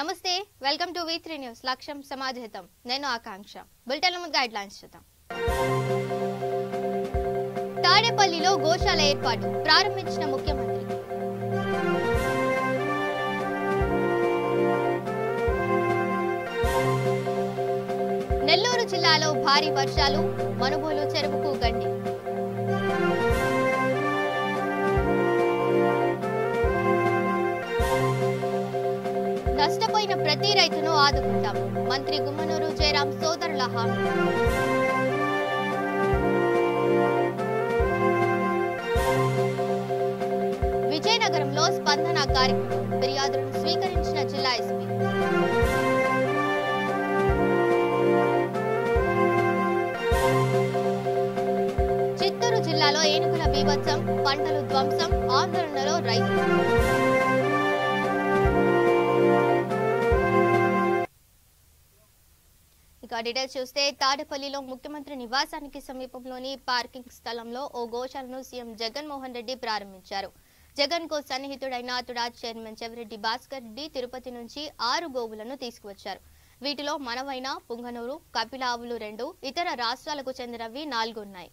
నమస్తే welcome to V3 news లక్ష్యం సమాజహితం నేను ఆకాంక్ష బులెటిన్ ముందు గైడ్లైన్స్ చూద్దాం తాడేపల్లిలో గోశాల ఏర్పాటు ప్రారంభించిన ముఖ్యమంత్రి నెల్లూరు జిల్లాలో భారీ వర్షాలు మనుబోలు చెరువుకు గండి నష్టపోయిన ప్రతి రైతును ఆదుకుంటాం మంత్రి గుమ్మనూరు జయరాం సోదరుల హామీ విజయనగరంలో స్పందన కార్యక్రమం ఫిర్యాదులను స్వీకరించిన జిల్లా ఎస్పీ చిత్తూరు జిల్లాలో ఏనుగుల బీభత్సం పంటలు ధ్వంసం ఆందోళనలో రైతులు డీటెయిల్స్ చూస్తే తాడేపల్లిలో ముఖ్యమంత్రి నివాసానికి సమీపంలోని పార్కింగ్ స్థలంలో ఓ గోశాలను సీఎం జగన్మోహన్ రెడ్డి ప్రారంభించారు. జగన్ కు సన్నిహితుడైన తుడా చైర్మన్ చెవిరెడ్డి భాస్కర్ రెడ్డి తిరుపతి నుంచి 6 గోవులను తీసుకువచ్చారు. వీటిలో మనవైన పుంగనూరు, కపిల ఆవులు 2, ఇతర రాష్ట్రాలకు చెందినవి 4 ఉన్నాయి.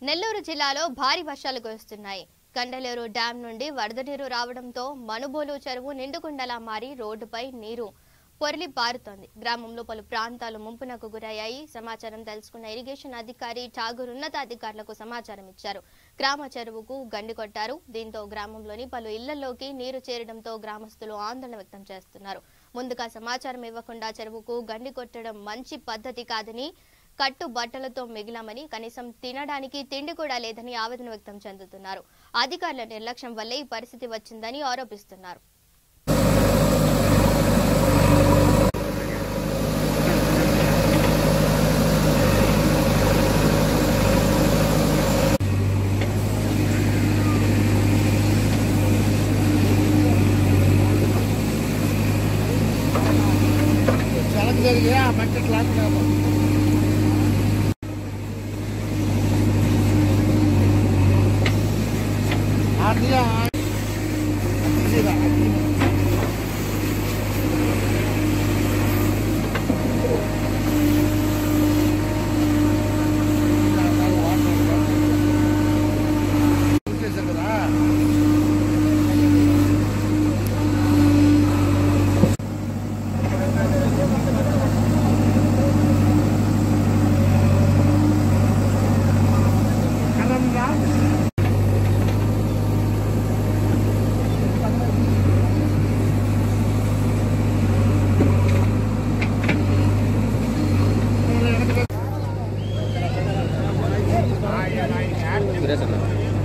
నెల్లూరు జిల్లాలో భారీ వర్షాలు కురుస్తున్నాయి. కండలేరు డ్యాం నుండి వరద నీరు రావడంతో మనుబోలు చెరువు నిండుకుండలా మారి రోడ్డుపై నీరు పొర్లి పారుతోంది. గ్రామంలో పలు ప్రాంతాలు ముంపునకు గురయ్యాయి. సమాచారం తెలుసుకున్న ఇరిగేషన్ అధికారి ఠాగూర్ ఉన్నతాధికారులకు సమాచారం ఇచ్చారు. గ్రామ చెరువుకు గండి కొట్టారు. దీంతో గ్రామంలోని పలు ఇళ్లలోకి నీరు చేరడంతో గ్రామస్తులు ఆందోళన వ్యక్తం చేస్తున్నారు. ముందుగా సమాచారం ఇవ్వకుండా చెరువుకు గండి కొట్టడం మంచి పద్ధతి కాదని, కట్టు బట్టలతో మిగిలామని, కనీసం తినడానికి తిండి కూడా లేదని ఆవేదన వ్యక్తం చెందుతున్నారు. అధికారుల నిర్లక్ష్యం వల్లే ఈ పరిస్థితి వచ్చిందని ఆరోపిస్తున్నారు.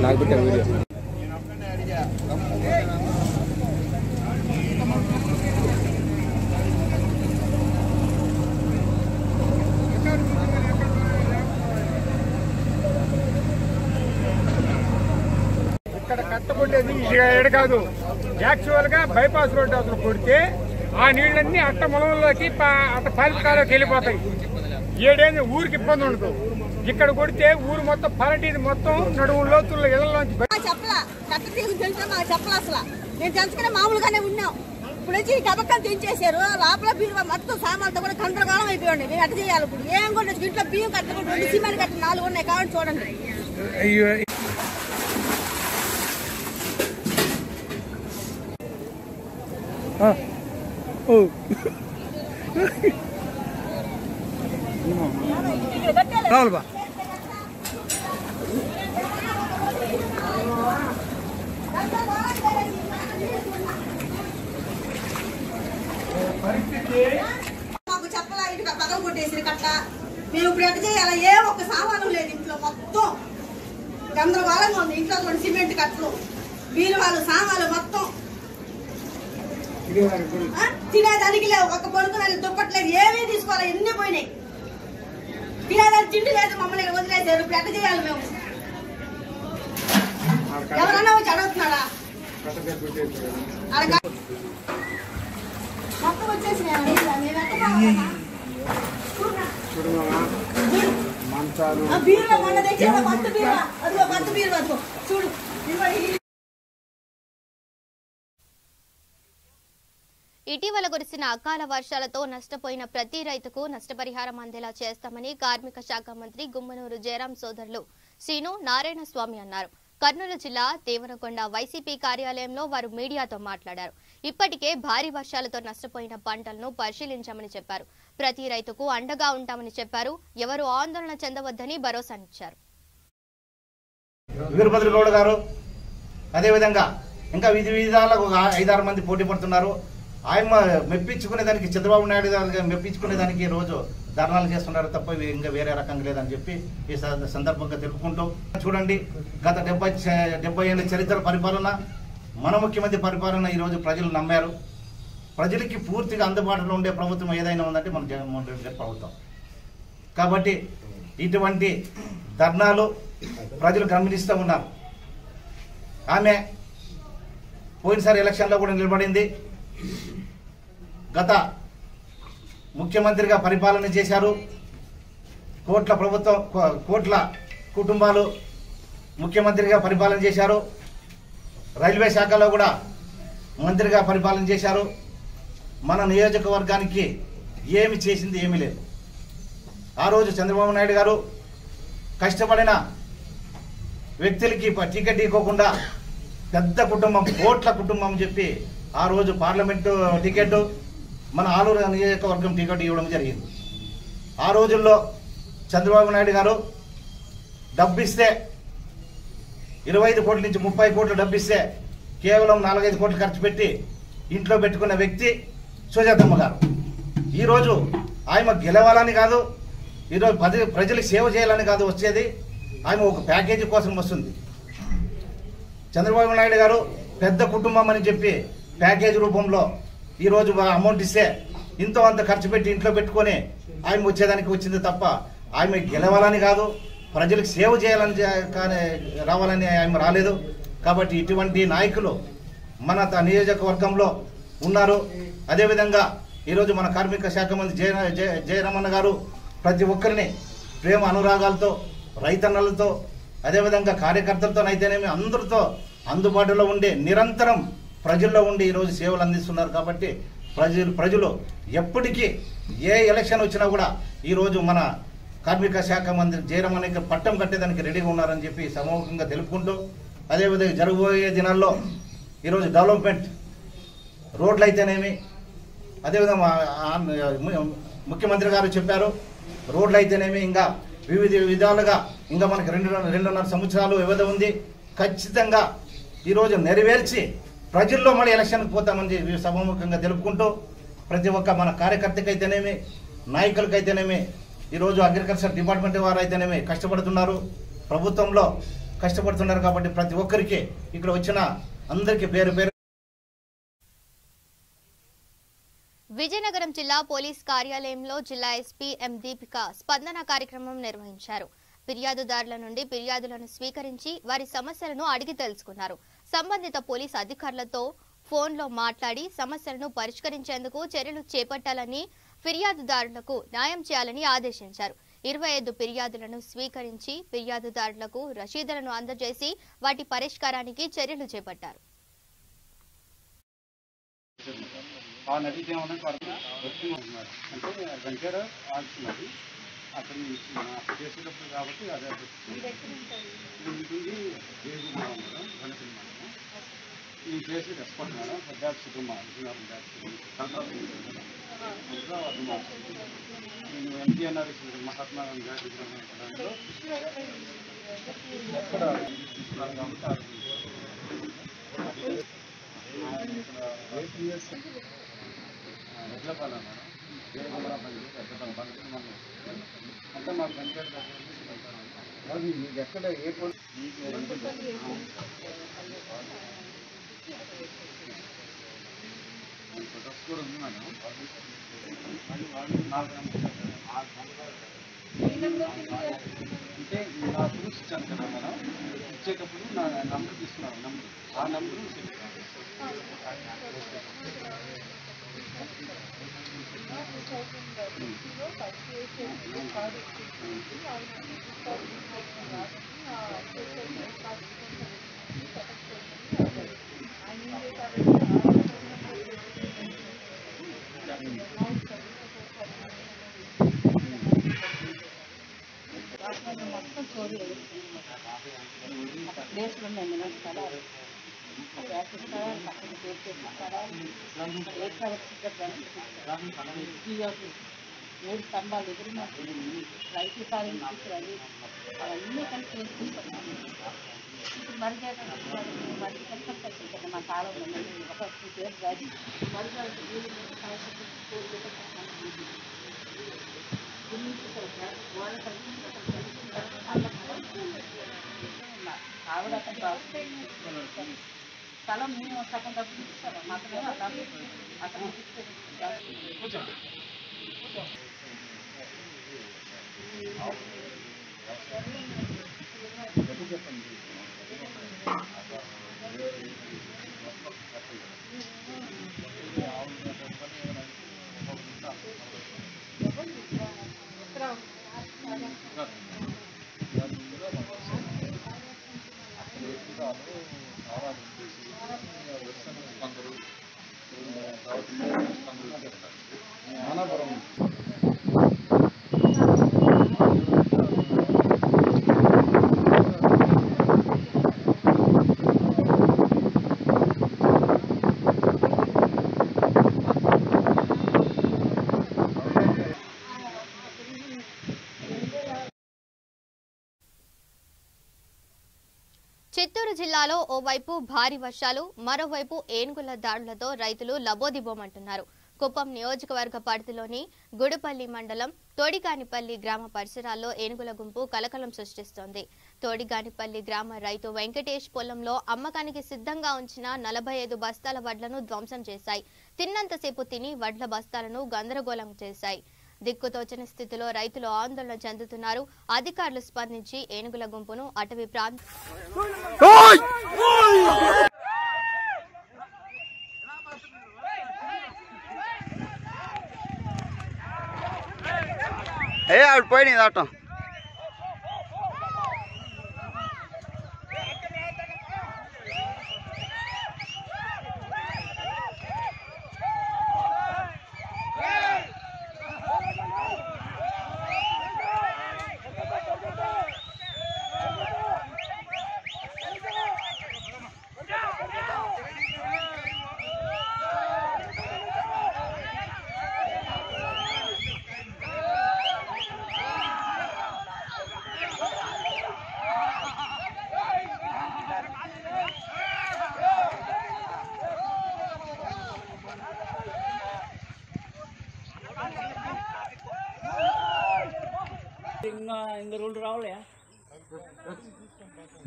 నాకు పెట్టారు వీడియో ఇది కాదు, యాక్చువల్ గా బైపాస్ రోడ్డు అసలు కొడితే ఆ నీళ్ళన్నీ అట్ట పొలంలోకి అట్ట పాలికాలోకి వెళ్ళిపోతాయి. ఏడేంది ఊరికి ఇబ్బంది ఉండదు. ఇక్కడ కొడితే ఊరు మొత్తం పరటీది మొత్తం నడుము లోతుల్లో ఇళ్లలోంచి చెప్పలా చెప్పలా అసలు నేను తెలుసుకునే మామూలుగానే ఉన్నాం. ఇప్పుడు వచ్చి కబక్కలు తెంచేశారు. లోపల బీరువా మొత్తం సామాన్లతో కూడా గందరగోళం అయిపోయింది. మేము ఎట్ట చేయాలి ఇప్పుడు? ఏం కూడా ఇంట్లో బియ్యం కట్టకుండా 2 సిమెంట్ కట్ట 4 ఉన్నాయి కాబట్టి చూడండి. రావులబా మాకు చెప్పలా ఇంటి పగ కొట్టేసి కట్ట. మేము ఇప్పుడు ఎట్ట చేయాలి? ఏ ఒక్క సామాను లేదు ఇంట్లో, మొత్తం గందరగోళంగా ఉంది. ఇంట్లో 2 సిమెంట్ కట్టలు, బీరువాలు, సామాన్లు మొత్తం తినేదానికి లేవు. ఒక పడుకునే దుప్పట్లేదు, ఏమీ తీసుకోవాలి, ఎన్ని పోయినాయి. తినేదానికి తిండి లేదు, మమ్మల్ని వదిలేసారు. ఇప్పుడు ఎట్ట చేయాలి? మేము ఎవరన్నా వచ్చి అడుగుతున్నాడా? మొత్తం వచ్చేసినాయి. బీరువా మొన్న తెచ్చారు, కొత్త బీరువా, అదిగో కొత్త బీరువా చూడు. ఇటీవల కురిసిన అకాల వర్షాలతో నష్టపోయిన ప్రతి రైతుకు నష్టపరిహారం అందేలా చేస్తామని కార్మిక శాఖ మంత్రి గుమ్మనూరు జయరాం సోదరులు శ్రీను నారాయణ స్వామి అన్నారు. కర్నూలు జిల్లా దేవనకొండ వైసీపీ కార్యాలయంలో వారు మీడియాతో మాట్లాడారు. ఇప్పటికే భారీ వర్షాలతో నష్టపోయిన పంటలను పరిశీలించామని చెప్పారు. ప్రతి రైతుకు అండగా ఉంటామని చెప్పారు. ఎవరు ఆందోళన చెందవద్దని భరోసానిచ్చారు. వీరభద్రగౌడ గారు అదేవిధంగా ఇంకా విధాలకు 5-6 మంది పోటీ పడుతున్నారు. ఆయన మెప్పించుకునేదానికి చంద్రబాబు నాయుడు గారు మెప్పించుకునేదానికి రోజు ధర్నాలు చేస్తున్నారు తప్ప ఇంకా వేరే రకంగా లేదని చెప్పి ఈ సందర్భంగా తెలుపుకుంటూ చూడండి, గత 70 ఏళ్ళ చరిత్ర పరిపాలన, మన ముఖ్యమంత్రి పరిపాలన ఈరోజు ప్రజలు నమ్మారు. ప్రజలకి పూర్తిగా అందుబాటులో ఉండే ప్రభుత్వం ఏదైనా ఉందంటే మన జగన్మోహన్ రెడ్డి గారి ప్రభుత్వం. కాబట్టి ఇటువంటి ధర్నాలు ప్రజలు గమనిస్తూ ఉన్నారు. ఆమె పోయినసారి ఎలక్షన్లో కూడా నిలబడింది. గత ముఖ్యమంత్రిగా పరిపాలన చేశారు. కోట్ల కుటుంబాలు ముఖ్యమంత్రిగా పరిపాలన చేశారు. రైల్వే శాఖలో కూడా మంత్రిగా పరిపాలన చేశారు. మన నియోజకవర్గానికి ఏమి చేసింది ఏమీ లేదు. ఆ రోజు చంద్రబాబు నాయుడు గారు కష్టపడిన వ్యక్తులకి టికెట్ ఇవ్వకుండా పెద్ద కుటుంబం, కోట్ల కుటుంబం చెప్పి ఆ రోజు పార్లమెంటు టికెట్, మన ఆలూరు నియోజకవర్గం టికెట్ ఇవ్వడం జరిగింది. ఆ రోజుల్లో చంద్రబాబు నాయుడు గారు డబ్బిస్తే 25 కోట్ల నుంచి 30 కోట్లు డబ్బిస్తే కేవలం 4-5 కోట్లు ఖర్చు పెట్టి ఇంట్లో పెట్టుకున్న వ్యక్తి సుజాతమ్మ గారు. ఈరోజు ఆమె గెలవాలని కాదు, ఈరోజు ప్రజలకు సేవ చేయాలని కాదు వచ్చేది, ఆమె ఒక ప్యాకేజీ కోసం వస్తుంది. చంద్రబాబు నాయుడు గారు పెద్ద కుటుంబం అని చెప్పి ప్యాకేజీ రూపంలో ఈరోజు అమౌంట్ ఇస్తే ఇంతో అంత ఖర్చు పెట్టి ఇంట్లో పెట్టుకొని ఆమె వచ్చేదానికి వచ్చింది తప్ప ఆమె గెలవాలని కాదు, ప్రజలకు సేవ చేయాలని కానీ రావాలని ఆమె రాలేదు. కాబట్టి ఇటువంటి నాయకులు మన నియోజకవర్గంలో ఉన్నారు. అదేవిధంగా ఈరోజు మన కార్మిక శాఖ మంత్రి జయరామన్న గారు ప్రతి ఒక్కరిని ప్రేమ అనురాగాలతో, రైతన్నలతో, అదేవిధంగా కార్యకర్తలతోనైతేనేమి అందరితో అందుబాటులో ఉండి నిరంతరం ప్రజల్లో ఉండి ఈరోజు సేవలు అందిస్తున్నారు. కాబట్టి ప్రజలు ఎప్పటికీ ఏ ఎలక్షన్ వచ్చినా కూడా ఈరోజు మన కార్మిక శాఖ మంత్రి జయరామన్నకి పట్టం కట్టేదానికి రెడీగా ఉన్నారని చెప్పి సమూహంగా తెలుపుకుంటూ, అదేవిధంగా జరగబోయే దినాల్లో ఈరోజు డెవలప్మెంట్ రోడ్లు అయితేనేమి, అదేవిధంగా ముఖ్యమంత్రి గారు చెప్పారు రోడ్లు అయితేనేమి ఇంకా వివిధ విధాలుగా ఇంకా మనకి 2.5 సంవత్సరాలు వ్యవధి ఉంది. ఖచ్చితంగా ఈరోజు నెరవేర్చి ప్రజల్లో మళ్ళీ ఎలక్షన్కి పోతామని సభాముఖంగా తెలుపుకుంటూ, ప్రతి ఒక్క మన కార్యకర్తకైతేనేమి, నాయకులకైతేనేమి, ఈరోజు అగ్రికల్చర్ డిపార్ట్మెంట్ వారు అయితేనేమి కష్టపడుతున్నారు, ప్రభుత్వంలో కష్టపడుతున్నారు. కాబట్టి ప్రతి ఒక్కరికి ఇక్కడ వచ్చిన అందరికీ పేరు పేరు. విజయనగరం జిల్లా పోలీస్ కార్యాలయంలో జిల్లా ఎస్పీ ఎం దీపిక స్పందన కార్యక్రమం నిర్వహించారు. ఫిర్యాదుదారుల నుండి ఫిర్యాదులను స్వీకరించి వారి సమస్యలను అడిగి తెలుసుకున్నారు. సంబంధిత పోలీసు అధికారులతో ఫోన్లో మాట్లాడి సమస్యలను పరిష్కరించేందుకు చర్యలు చేపట్టాలని, ఫిర్యాదుదారులకు న్యాయం చేయాలని ఆదేశించారు. 25 ఫిర్యాదులను స్వీకరించి ఫిర్యాదుదారులకు రసీదులను అందజేసి వాటి పరిష్కారానికి చర్యలు చేపట్టారు. ఈ కేసు రెస్పాండ్ మేడం పద్దాకు కుటుంబం నేను ఎన్టీఎన్ఆర్ మహాత్మా గాంధీ దాంట్లో ఎక్కడ ఎడ్లపాల మేడం అంటే మాకు వెంకట మీకు ఎక్కడ ఏ ఫోటోస్ కూడా ఉంది మేడం. అంటే నా ప్రూఫ్ ఇచ్చాను కదా మేడం, ఇచ్చేటప్పుడు నా నంబర్ తీసుకున్నాను. ఆ నంబరు మొత్తం చోరీ ప్లేస్లు ఉన్నాయి మేడం. స్థలాలు పక్కన పేరు స్థలాలు 7 స్తంభాలు ఎదురున్న రైతు సాయం తీసుకురాలి అవన్నీ కలిసి చేసుకుంటున్నాము. ఇప్పుడు మరిగేట మరిగి కలిసి వచ్చింది కదా మా కాలంలో ఒక పేరు రాజు ఆవిడ స్థలం మేము సగం డబ్బులు ఇస్తాము మాత్రమే అతను చిత్తూరు జిల్లాలో ఓవైపు భారీ వర్షాలు, మరోవైపు ఏనుగుల దాడులతో రైతులు లబోదిబోమంటున్నారు. కుప్పం నియోజకవర్గ పరిధిలోని గుడిపల్లి మండలం తోడిగానిపల్లి గ్రామ పరిసరాల్లో ఏనుగుల గుంపు కలకలం సృష్టిస్తోంది. తోడిగానిపల్లి గ్రామ రైతు వెంకటేష్ పొలంలో అమ్మకానికి సిద్ధంగా ఉంచిన 45 బస్తాల వడ్లను ధ్వంసం చేశాయి. తిన్నంతసేపు తిని వడ్ల బస్తాలను గందరగోళం చేశాయి. దిక్కుతోచని స్థితిలో రైతులు ఆందోళన చెందుతున్నారు. అధికారులు స్పందించి ఏనుగుల గుంపును అటవీ ప్రాంతం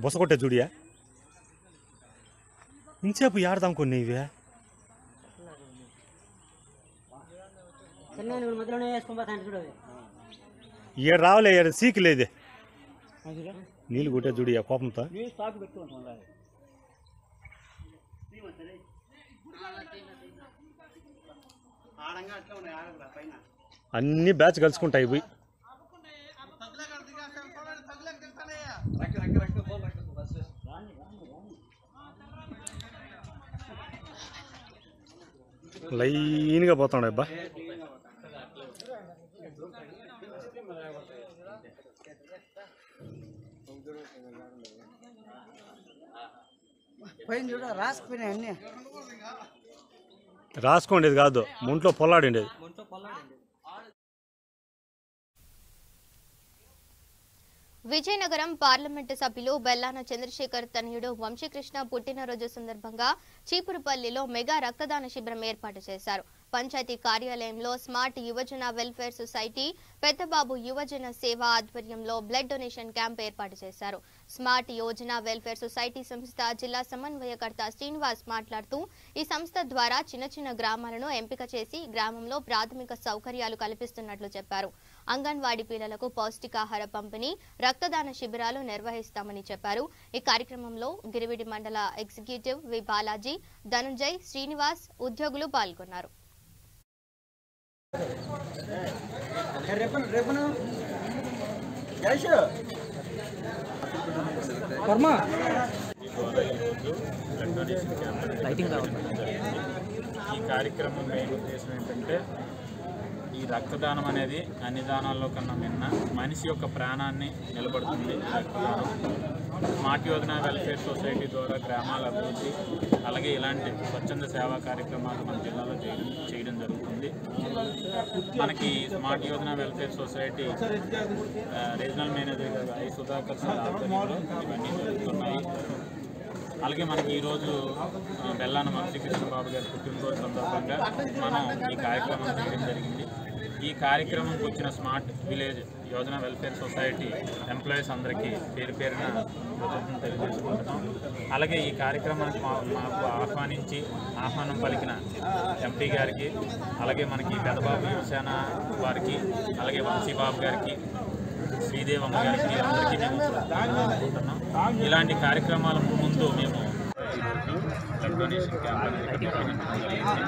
బొసకొట్టే చూడియా ఇంచేపు ఆడదాం కొన్ని ఇవే ఏడు రావలే ఏడు సీకి లేదే నీళ్ళు కొట్టే చూడియా కోపంతో అన్ని బ్యాచ్ కలుసుకుంటాయి పోయి. లైన్గా పోతున్నాడు అబ్బా. పైన చూడ రాసుకుపోయినాయి అన్నీ. రాసుకోండేది కాదు, ముంట్లో పొల్లాడిండేది. విజయనగరం పార్లమెంటు సభ్యులు బెల్లాన చంద్రశేఖర్ తనయుడు వంశీకృష్ణ పుట్టినరోజు సందర్భంగా చీపురుపల్లిలో మెగా రక్తదాన శిబిరం ఏర్పాటు చేశారు. పంచాయతీ కార్యాలయంలో స్మార్ట్ యువజన వెల్ఫేర్ సొసైటీ, పెద్దబాబు యువజన సేవ ఆధ్వర్యంలో బ్లడ్ డొనేషన్ క్యాంప్ ఏర్పాటు చేశారు. స్మార్ట్ యువజన వెల్ఫేర్ సొసైటీ సంస్థ జిల్లా సమన్వయకర్త శ్రీనివాస్ మాట్లాడుతూ, ఈ సంస్థ ద్వారా చిన్న చిన్న గ్రామాలను ఎంపిక చేసి గ్రామంలో ప్రాథమిక సౌకర్యాలు కల్పిస్తున్నట్లు చెప్పారు. అంగన్వాడీ పిల్లలకు పౌష్టికాహార పంపిణీ, రక్తదాన శిబిరాలు నిర్వహిస్తామని చెప్పారు. ఈ కార్యక్రమంలో గిరివిడి మండల ఎగ్జిక్యూటివ్ వి బాలాజీ, ధనుంజయ్, శ్రీనివాస్, ఉద్యోగులు పాల్గొన్నారు. ఈ కార్యక్రమం మెయిన్ ఉద్దేశం ఏంటంటే, ఈ రక్తదానం అనేది అన్ని దానాల్లో కన్నా మిన్న మనిషి యొక్క ప్రాణాన్ని నిలబడుతుంది. రక్తదానం స్మార్ట్ యోజన వెల్ఫేర్ సొసైటీ ద్వారా గ్రామాల అభివృద్ధి, అలాగే ఇలాంటి స్వచ్ఛంద సేవా కార్యక్రమాలు మన జిల్లాలో చేయడం జరుగుతుంది. మనకి smart Yojana welfare society regional manager గారు ఐ సుధాకర్ సార్ ఆధ్వర్యంలో ఇవన్నీ జరుగుతున్నాయి. అలాగే మనకి ఈరోజు బెల్లాన వంశీకృష్ణ బాబు గారి పుట్టినరోజు సందర్భంగా మనం ఈ కార్యక్రమం చేయడం జరిగింది. ఈ కార్యక్రమంకి వచ్చిన smart village Yojana welfare society employees అందరికీ పేరు పేరున కృతజ్ఞతలు తెలియజేసుకుంటున్నాం. అలాగే ఈ కార్యక్రమానికి మాకు ఆహ్వానం పలికిన ఎంపీ గారికి, అలాగే మనకి పెద్దబాబు యువసేన వారికి, అలాగే వంశీబాబు గారికి, శ్రీదేవమ్మ గారికి అందరికీ మేము అనుకుంటున్నాం. ఇలాంటి కార్యక్రమాల ముందు మేము ఈరోజు బ్లడ్ డొనేషన్ క్యాంప్ అనేది నిర్వహించడం జరిగింది.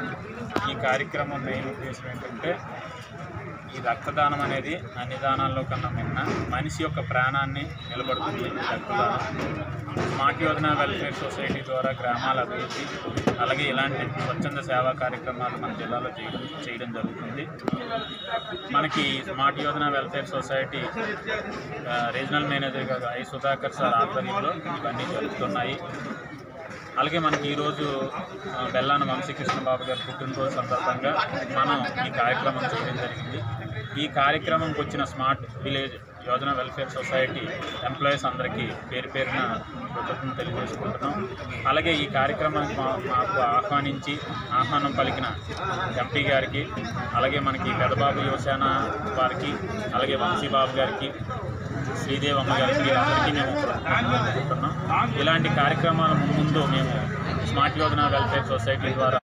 ఈ కార్యక్రమం మెయిన్ ఉద్దేశం ఏంటంటే, ఈ రక్తదానం అనేది అన్ని దానాల్లో కన్నా మిన్న మనిషి యొక్క ప్రాణాన్ని నిలబడుతుంది. రక్తదానం స్మార్ట్ యోజన వెల్ఫేర్ సొసైటీ ద్వారా గ్రామాల అభివృద్ధి, అలాగే ఇలాంటి స్వచ్ఛంద సేవా కార్యక్రమాలు మన జిల్లాలో చేయడం జరుగుతుంది. మనకి smart Yojana welfare society regional manager గారు ఐ సుధాకర్ సార్ ఆధ్వర్యంలో ఇవన్నీ జరుగుతున్నాయి. అలాగే మనకి ఈరోజు బెల్లాన వంశీకృష్ణ బాబు గారి పుట్టినరోజు సందర్భంగా మనం ఈ కార్యక్రమం చేయడం జరిగింది. ఈ కార్యక్రమంకి వచ్చిన smart village Yojana welfare society employees అందరికీ పేరు పేరున కృతజ్ఞతలు తెలియజేసుకుంటున్నాం. అలాగే ఈ కార్యక్రమానికి మాకు ఆహ్వానం పలికిన ఎంపీ గారికి, అలాగే మనకి పెద్దబాబు యువసేన వారికి, అలాగే వంశీబాబు గారికి, శ్రీదేవమ్మ గారికి అందరికీ మేము అనుకుంటున్నాం. ఇలాంటి కార్యక్రమాల ముందు మేము స్మార్ట్ యోజన వెల్ఫేర్ సొసైటీ ద్వారా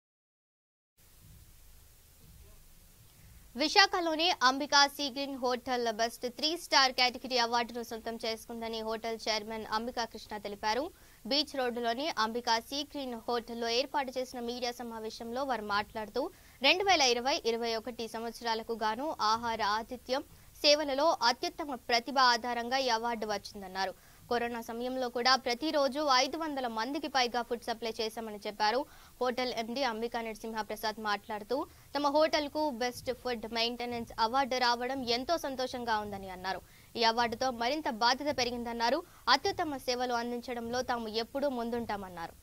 విశాఖలోని Ambika sea green hotel best 3 star category అవార్డును సొంతం చేసుకుందని హోటల్ చైర్మన్ అంబికా కృష్ణ తెలిపారు. బీచ్ రోడ్డులోని అంబికా సీ గ్రీన్ హోటల్లో ఏర్పాటు చేసిన మీడియా సమావేశంలో వారు మాట్లాడుతూ 2020-21 సంవత్సరాలకు గాను ఆహార ఆతిథ్యం సేవలలో అత్యుత్తమ ప్రతిభ ఆధారంగా ఈ అవార్డు వచ్చిందన్నారు. కరోనా సమయంలో కూడా ప్రతిరోజు 500 మందికి పైగా ఫుడ్ సప్లై చేశామని చెప్పారు. హోటల్ ఎండీ అంబికా నరసింహ ప్రసాద్ మాట్లాడుతూ, తమ హోటల్ కు బెస్ట్ ఫుడ్ మెయింటెనెన్స్ అవార్డు రావడం ఎంతో సంతోషంగా ఉందని అన్నారు. ఈ అవార్డుతో మరింత బాధ్యత పెరిగిందన్నారు. అత్యుత్తమ సేవలు అందించడంలో తాము ఎప్పుడూ ముందుంటామన్నారు.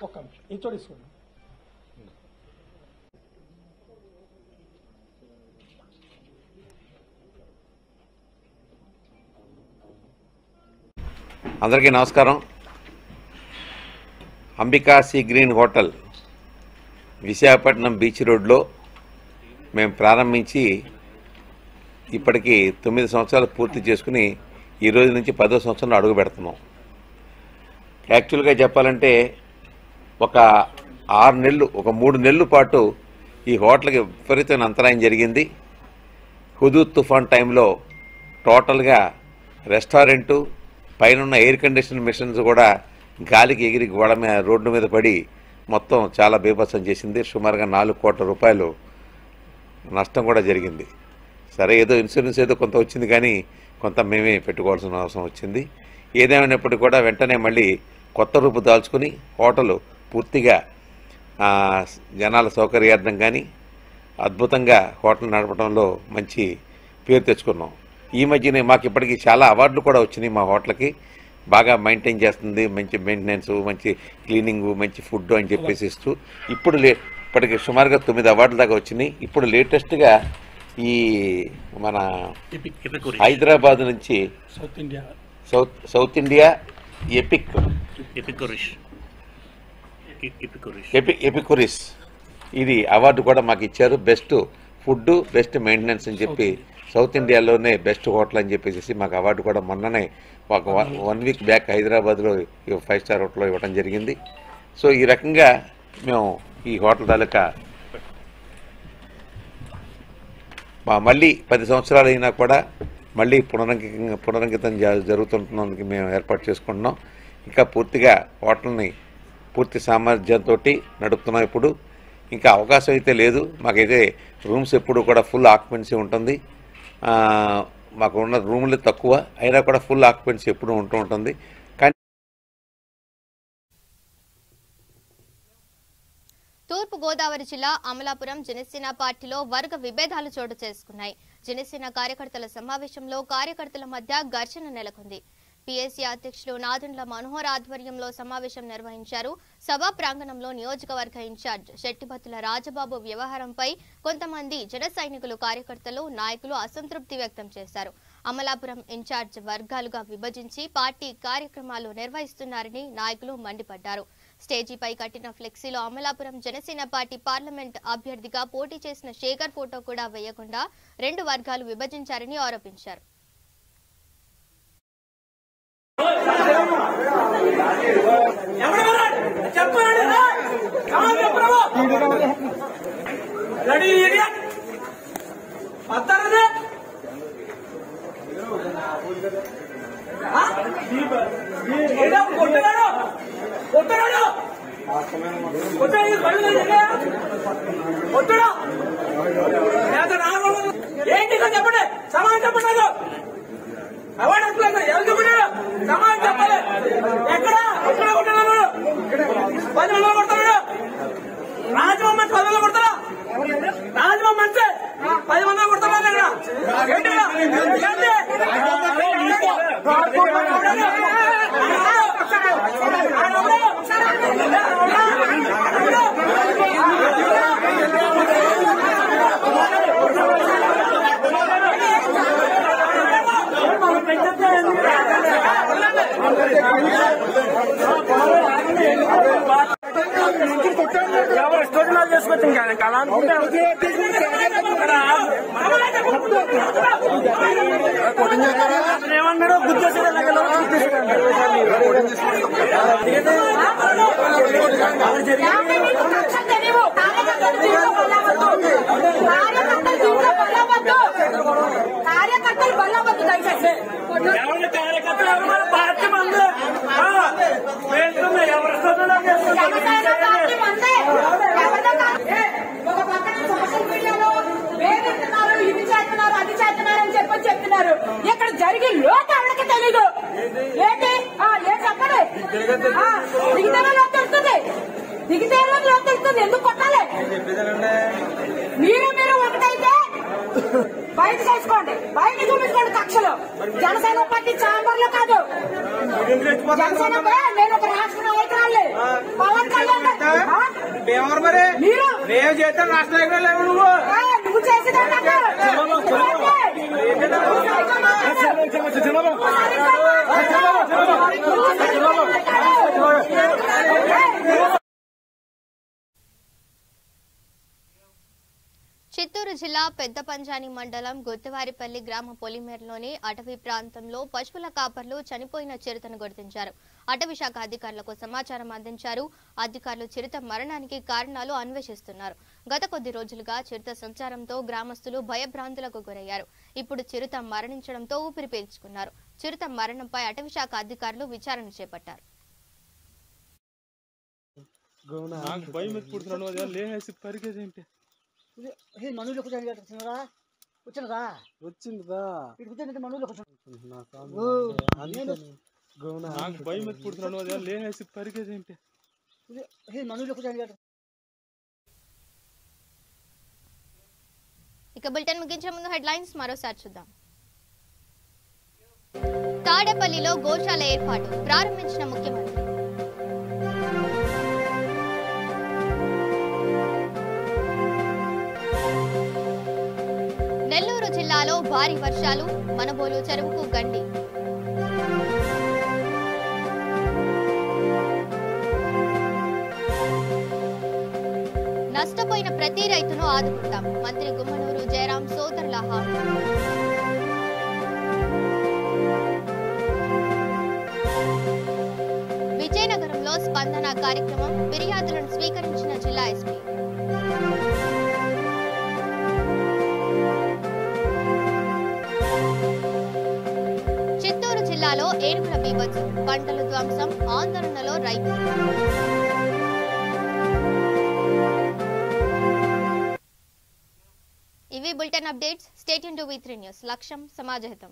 ఒక్క నిమిషం ఇంట్లో తీసుకోండి. అందరికీ నమస్కారం. Ambika sea green hotel Visakhapatnam beach రోడ్లో మేము ప్రారంభించి ఇప్పటికీ 9 సంవత్సరాలు పూర్తి చేసుకుని ఈ రోజు నుంచి 10వ సంవత్సరంలో అడుగు పెడుతున్నాం. యాక్చువల్గా చెప్పాలంటే ఒక 6 నెలలు, ఒక 3 నెలల పాటు ఈ హోటల్కి విపరీతమైన అంతరాయం జరిగింది. హుదూద్ తుఫాన్ టైంలో టోటల్గా రెస్టారెంటు పైన ఎయిర్ కండిషన్ మిషన్స్ కూడా గాలికి ఎగిరి గోడ మీద రోడ్డు మీద పడి మొత్తం చాలా బీభత్సం చేసింది. సుమారుగా 4 కోట్ల రూపాయలు నష్టం కూడా జరిగింది. సరే, ఏదో ఇన్సూరెన్స్ ఏదో కొంత వచ్చింది, కానీ కొంత మేమే పెట్టుకోవాల్సిన అవసరం వచ్చింది. ఏదేమైనప్పటికీ కూడా వెంటనే మళ్ళీ కొత్త రూపు దాల్చుకుని హోటల్ పూర్తిగా జనాల సౌకర్యార్థం కానీ అద్భుతంగా హోటల్ నడపడంలో మంచి పేరు తెచ్చుకున్నాం. ఈ మధ్యనే మాకు ఇప్పటికీ చాలా అవార్డులు కూడా వచ్చినాయి. మా హోటల్కి బాగా మెయింటైన్ చేస్తుంది, మంచి మెయింటెనెన్స్, మంచి క్లీనింగు, మంచి ఫుడ్ అని చెప్పేసి ఇస్తూ ఇప్పటికి సుమారుగా 9 అవార్డుల దాకా వచ్చినాయి. ఇప్పుడు లేటెస్ట్గా ఈ మన హైదరాబాద్ నుంచి సౌత్ ఇండియా ఎపికురిస్ ఇది అవార్డు కూడా మాకు ఇచ్చారు. బెస్ట్ ఫుడ్, బెస్ట్ మెయింటెనెన్స్ అని చెప్పి సౌత్ ఇండియాలోనే బెస్ట్ హోటల్ అని చెప్పేసి మాకు అవార్డు కూడా మొన్ననే ఒక 1 వీక్ బ్యాక్ హైదరాబాద్లో 5 స్టార్ హోటల్లో ఇవ్వడం జరిగింది. సో ఈ రకంగా మేము ఈ హోటల్ తాలూకా మళ్ళీ 10 సంవత్సరాలు అయినా కూడా మళ్ళీ పునరంకితం జరుగుతున్నందుకు మేము ఏర్పాటు చేసుకుంటున్నాం. ఇంకా పూర్తిగా హోటల్ని పూర్తి సామర్థ్యంతో నడుపుతున్నాం. ఇప్పుడు ఇంకా అవకాశం అయితే లేదు. మాకైతే రూమ్స్ ఎప్పుడు కూడా ఫుల్ ఆక్యుపెన్సీ ఉంటుంది. మాకు ఉన్న రూములు తక్కువ అయినా కూడా ఫుల్ ఆక్యుపెన్సీ ఎప్పుడు ఉంటుంది. కానీ తూర్పు గోదావరి జిల్లా అమలాపురం జనసేన పార్టీలో వర్గ విభేదాలు చోటు చేసుకున్నాయి. జనసేన కార్యకర్తల సమావేశంలో కార్యకర్తల మధ్య ఘర్షణ నెలకొంది. పీఎస్సీ అధ్యక్షులు నాదెండ్ల మనోహర్ ఆధ్వర్యంలో సమావేశం నిర్వహించారు. సభా ప్రాంగణంలో నియోజకవర్గ ఇన్ఛార్జ్ శెట్టిబత్తుల రాజబాబు వ్యవహారంపై కొంతమంది జన సైనికులు, కార్యకర్తలు, నాయకులు అసంతృప్తి వ్యక్తం చేశారు. అమలాపురం ఇన్ఛార్జ్ వర్గాలుగా విభజించి పార్టీ కార్యక్రమాలు నిర్వహిస్తున్నారని నాయకులు మండిపడ్డారు. స్టేజీపై కట్టిన ఫ్లెక్సీలో అమలాపురం జనసేన పార్టీ పార్లమెంట్ అభ్యర్థిగా పోటీ చేసిన శేఖర్ ఫోటో కూడా వేయకుండా 2 వర్గాలు విభజించారని ఆరోపించారు. ఏంటి చెప్పండి, సమాధానం చెప్పండి. అవార్డు ఎవరు చెప్పారు? సమాధానం చెప్పాలి. ఎక్కడ కొట్టారు? 10 మంది కొడతాడు. రాజమహమ్మద్ 10 మంది కొడతారా? రాజమహమ్మద్ 10 మంది కొడతారా? ఎవరు స్టోజనాలు చేసుకొచ్చి ఇంకా అలా అనుకుంటే ఏమన్నాడు? గుర్తు కార్యకర్తలు బల్లవద్దు దయచేసి. ఎవరి కార్యకర్తలు ఎవరు? మన పార్టీ మంది ఎవరు స్టోజనాలు ఒక పక్కన సోషల్ మీడియాలో వేదిస్తున్నారు, ఇది చేస్తున్నారు, అది చేస్తున్నారు అని చెప్తున్నారు. ఇక్కడ జరిగే లోటు ఎవరికి తెలీదు. ఏంటి ఏం చెప్పండి? దిగితేనే లోటు తెలుస్తుంది. దిగితేనే లోటు తెలుస్తుంది. ఎందుకు కొట్టాలి? మీరు ఒకటైతే బయట చేసుకోండి, బయట చూపించుకోండి కక్షలు. జనసేన పార్టీ ఛాంబర్ లో కాదు. జనసేన నేను ఒక రాష్ట్ర నాయకురాలి. పవన్ కళ్యాణ్ మీరు చేస్తే రాష్ట్ర నాయకురాలు నువ్వు చేసేదాన్ని చిత్తూరు జిల్లా పెద్దపంజాని మండలం గుత్తివారిపల్లి గ్రామ పొలిమేరలోని అటవీ ప్రాంతంలో పశువుల కాపర్లు చనిపోయిన చిరుతను గుర్తించారు. అటవీ శాఖ అధికారులకు సమాచారం అందించారు. అధికారులు చిరుత మరణానికి కారణాలు అన్వేషిస్తున్నారు. గత కొద్ది రోజులుగా చిరుత సంచారంతో గ్రామస్తులు భయభ్రాంతులకు గురయ్యారు. ఇప్పుడు చిరుత మరణించడంతో ఊపిరి పీల్చుకున్నారు. చిరుత మరణంపై అటవీ శాఖ అధికారులు విచారణ చేపట్టారు. మనూలో వచ్చిందా వచ్చిందా మనూలో భయం పుడుతున్నాను లేసి పరిగేదేంటి మనూలో ఇక బులెటిన్ ముగించే ముందు హెడ్లైన్స్ మరోసారి చూద్దాం. తాడేపల్లిలో గోశాల ఏర్పాటు ప్రారంభించిన ముఖ్యమంత్రి. నెల్లూరు జిల్లాలో భారీ వర్షాలు, మనుబోలు చెరువుకు గండి. నష్టపోయిన ప్రతి రైతును ఆదుకుంటాం, మంత్రి గుమ్మనూరు జయరాం సోదరుల హామీ. విజయనగరంలో స్పందన కార్యక్రమం, ఫిర్యాదులను స్వీకరించిన జిల్లా ఎస్పీ. చిత్తూరు జిల్లాలో ఏనుగుల బీభత్సం, పంటలు ధ్వంసం, ఆందోళనలో రైతులు. ఇవి bulletin updates. Stay tuned to V3 news. లక్ష్యం సమాజహితం.